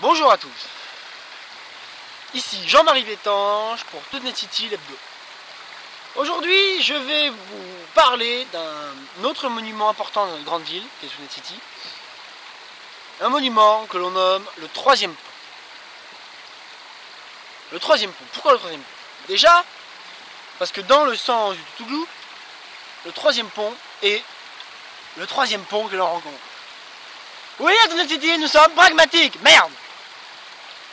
Bonjour à tous, ici Jean-Marie Vétange pour ToutNet City l'hebdo. Aujourd'hui je vais vous parler d'un autre monument important dans notre grande ville, qui est ToutNet City. Un monument que l'on nomme le troisième pont. Le troisième pont, pourquoi le troisième pont? Déjà, parce que dans le sens du Toutoulou, le troisième pont est le troisième pont que l'on rencontre. Oui, à ToutNet City, nous sommes pragmatiques, merde!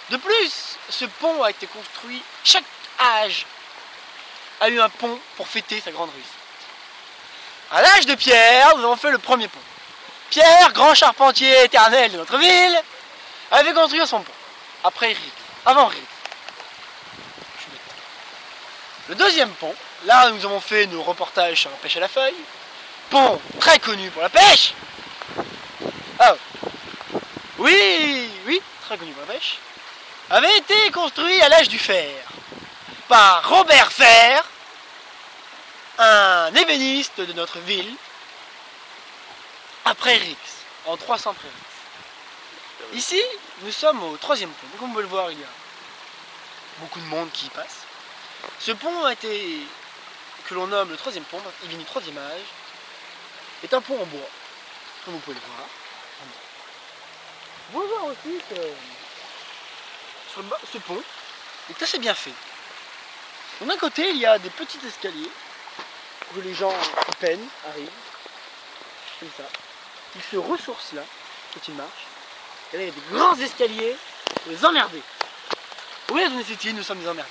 De plus, ce pont a été construit, chaque âge a eu un pont pour fêter sa grande réussite. À l'âge de Pierre, nous avons fait le premier pont. Pierre, grand charpentier éternel de notre ville, avait construit son pont. Après Rick, avant Rick. Le deuxième pont, là nous avons fait nos reportages sur la pêche à la feuille. Pont très connu pour la pêche. Ah oui, très connu pour la pêche. Avait été construit à l'âge du fer par Robert Fer, un ébéniste de notre ville, après Rix, en 300 après Rix. Ici, nous sommes au troisième pont. Comme vous pouvez le voir, il y a beaucoup de monde qui y passe. Ce pont a été, que l'on nomme le troisième pont, il vient du troisième âge, est un pont en bois, comme vous pouvez le voir. Vous pouvez voir aussi que ce pont est assez bien fait. D'un côté, il y a des petits escaliers où les gens qui peinent arrivent, comme ça. Ils se ressourcent là, quand ils marchent. Et là, il y a des grands escaliers pour les emmerder. Oui, à ToutNet City, nous sommes des emmerdés.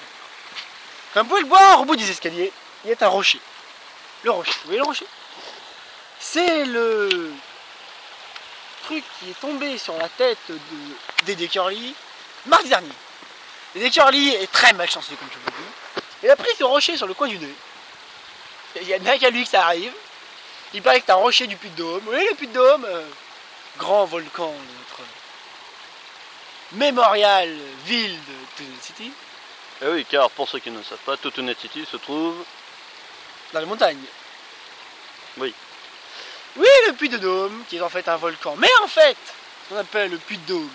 Comme vous pouvez le voir, au bout des escaliers, il y a un rocher. Le rocher, vous voyez le rocher? C'est le truc qui est tombé sur la tête d'Eddie Curly mardi dernier. Eddie Curly est très malchanceux, comme je vous l'ai dit. Il a pris ce rocher sur le coin du nez. Il y a bien qu'à lui que ça arrive. Il paraît que c'est un rocher du Puy-de-Dôme. Oui, le Puy-de-Dôme, grand volcan de notre mémorial ville de ToutNet City. Eh oui, car pour ceux qui ne le savent pas, ToutNet City se trouve dans les montagnes. Oui. Oui, le Puy-de-Dôme, qui est en fait un volcan. Mais en fait, ce qu'on appelle le Puy-de-Dôme,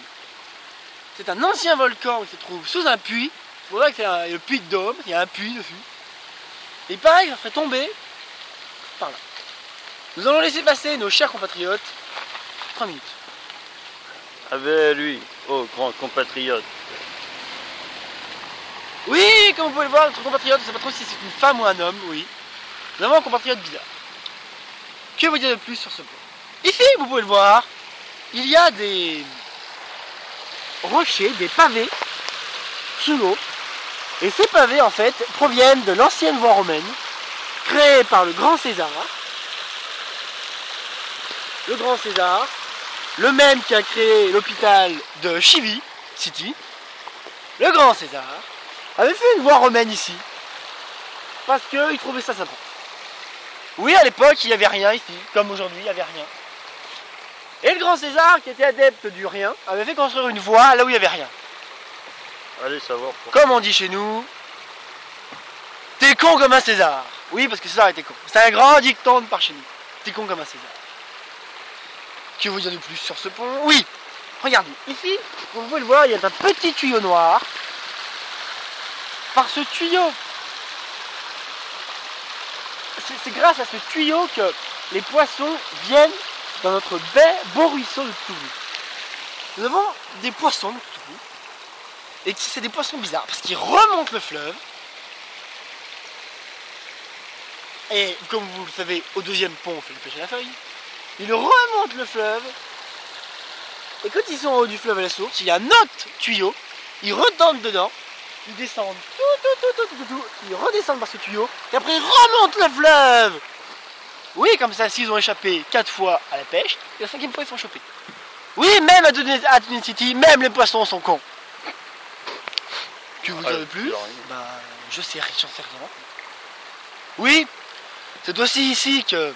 c'est un ancien volcan qui se trouve sous un puits. C'est pour ça que c'est le Puy-de-Dôme, il y a un puits dessus. Et pareil, ça serait tombé par là. Nous allons laisser passer nos chers compatriotes 3 minutes. avec lui, oh grand compatriote. Oui, comme vous pouvez le voir, notre compatriote, je ne sais pas trop si c'est une femme ou un homme, oui. Nous avons un compatriote bizarre. Que vous dire de plus sur ce point? Ici, vous pouvez le voir, il y a des rochers, des pavés sous l'eau. Et ces pavés, en fait, proviennent de l'ancienne voie romaine, créée par le grand César. Le grand César, le même qui a créé l'hôpital de Chivy City. Le grand César avait fait une voie romaine ici, parce qu'il trouvait ça sympa. Oui, à l'époque, il n'y avait rien ici, comme aujourd'hui, il n'y avait rien. Et le grand César, qui était adepte du rien, avait fait construire une voie là où il n'y avait rien. Allez savoir pourquoi. Comme on dit chez nous, t'es con comme un César. Oui, parce que César était con. C'est un grand dicton de par chez nous. T'es con comme un César. Que vous dire de plus sur ce pont? Oui, regardez, ici, comme vous pouvez le voir, il y a un petit tuyau noir. Par ce tuyau, c'est grâce à ce tuyau que les poissons viennent dans notre beau ruisseau de Toutoulou. Nous avons des poissons de Toutoulou. Et c'est des poissons bizarres, parce qu'ils remontent le fleuve. Et comme vous le savez, au deuxième pont, on fait le pêche à la feuille. Ils remontent le fleuve. Et quand ils sont au haut du fleuve à la source, il y a un autre tuyau. Ils retombent dedans. Ils descendent tout. Ils redescendent par ce tuyau. Et après, ils remontent le fleuve. Oui, comme ça, s'ils ont échappé 4 fois à la pêche, et la 5e fois, ils sont chopés. Oui, même à ToutNet City, même les poissons sont cons. Que vous dire de plus? Ben, j'en sais rien. Oui, c'est aussi ici que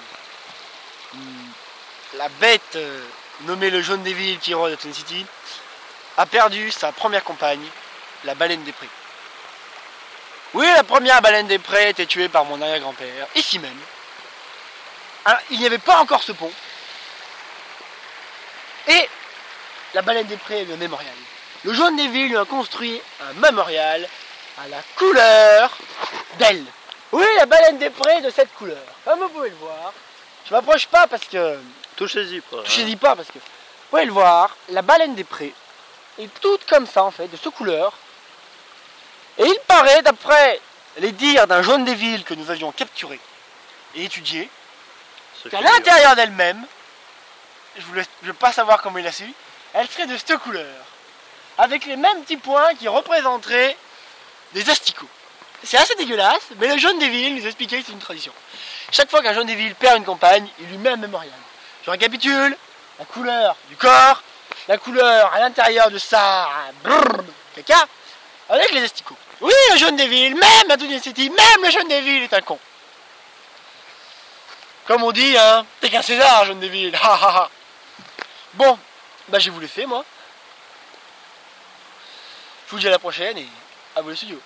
la bête nommée le jaune des villes qui rôde à ToutNet City a perdu sa première compagne, la baleine des prés. Oui, la première baleine des prés était tuée par mon arrière-grand-père, ici même. Alors, il n'y avait pas encore ce pont. Et la baleine des prés est le mémorial. le jaune des villes lui a construit un mémorial à la couleur d'elle. Oui, la baleine des prés de cette couleur. Comme vous pouvez le voir, je m'approche pas parce que... Touchez-y pas. Touchez-y pas parce que... Vous pouvez le voir, la baleine des prés est toute comme ça en fait, de cette couleur. Et il paraît, d'après les dires d'un jaune des villes que nous avions capturé et étudié, qu'à l'intérieur d'elle-même, je ne veux pas savoir comment il a su, elle serait de cette couleur. Avec les mêmes petits points qui représenteraient des asticots. C'est assez dégueulasse, mais le jaune des villes nous expliquait que c'est une tradition. Chaque fois qu'un jaune des villes perd une compagne, il lui met un mémorial. Je récapitule, la couleur du corps, la couleur à l'intérieur de sa caca, avec les asticots. Oui, le jaune des villes, même à Dunia City, même le jaune des villes est un con. Comme on dit, hein, t'es qu'un César, jaune des villes. Bon, bah je vais vous laisser moi. Je vous dis à la prochaine et à vous les studios.